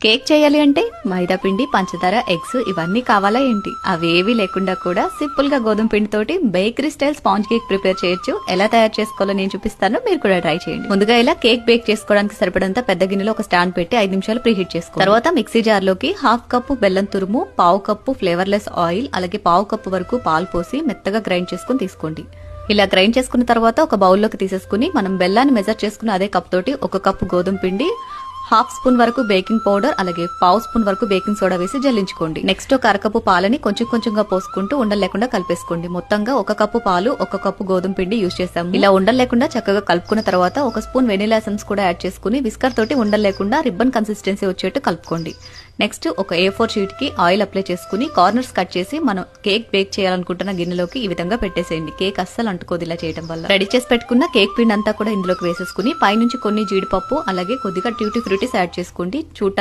Cake చేయాలి అంటే మైదా పిండి, పంచదార, ఎగ్స్ ఇవన్నీ కావాలా ఏంటి? అవేవి లేకుండా కూడా సింపుల్ గా గోధుమ పిండితోటి bakery style sponge cake prepare చేయొచ్చు. ఎలా తయారు చేసుకోవాలో నేను చూపిస్తాను, మీరు కూడా ట్రై చేయండి. ముందుగా ఇలా కేక్ బేక్ చేసుకోవడానికి సరిపడంత పెద్ద గిన్నెలో ఒక స్టాండ్ పెట్టి 5 నిమిషాలు ప్రీహీట్ చేసుకోండి. తర్వాత మిక్సీ జార్ లోకి 1/2 కప్పు బెల్లం తురుము, 1/4 కప్పు ఫ్లేవర్లెస్ ఆయిల్, అలాగే 1/4 కప్పు వరకు పాలు పోసి మెత్తగా గ్రైండ్ చేసుకుని తీసుకోండి. ఇలా గ్రైండ్ చేసుకున్న తర్వాత ఒక బౌల్లోకి తీసేసుకుని మనం బెల్లాన్ని మెజర్ చేసుకుని అదే కప్ తోటి 1 కప్పు గోధుమ పిండి, 1/2 స్పూన్ వరకు బేకింగ్ పౌడర్, అలాగే 1/2 స్పూన్ వరకు బేకింగ్ సోడా వేసి జల్లించుకోండి. నెక్స్ట్ ఒక అరకప్పు పాలని కొంచెం కొంచెంగా పోసుకుంటూ ఉండలు లేకుండా కలిపేసుకోండి. మొత్తంగా 1 కప్పు పాలు, 1 కప్పు గోధుమ పిండి యూజ్ చేస్తాము. ఇలా ఉండలు లేకుండా చక్కగా కలుపుకున్న తర్వాత 1 స్పూన్ వెనిలా ఎసెన్స్ కూడా యాడ్ చేసుకుని విస్కర్ తోటి ఉండలు లేకుండా రిబ్బన్ కన్సిస్టెన్సీ వచ్చేట్టు కలుపుకోండి. నెక్స్ట్ ఒక A4 షీట్ కి ఆయిల్ అప్లై చేసుకుని కార్నర్స్ కట్ చేసి మనం కేక్ బేక్ చేయాలనుకుంటున్న గిన్నెలోకి ఈ విధంగా పెట్టేసేయండి. కేక్ అస్సలు అంటుకోదు ఇలా చేయడం వల్ల. రెడీ చేసి పెట్టుకున్న కేక్ పిండి అంతా కూడా ఇందులోకి వేసేసుకుని పైనుంచి కొన్ని జీడిపప్పు, అలాగే కొద్దిగా ట్యూటీ ఫ్రూటీస్ యాడ్ చేసుకోండి. చూడటానికి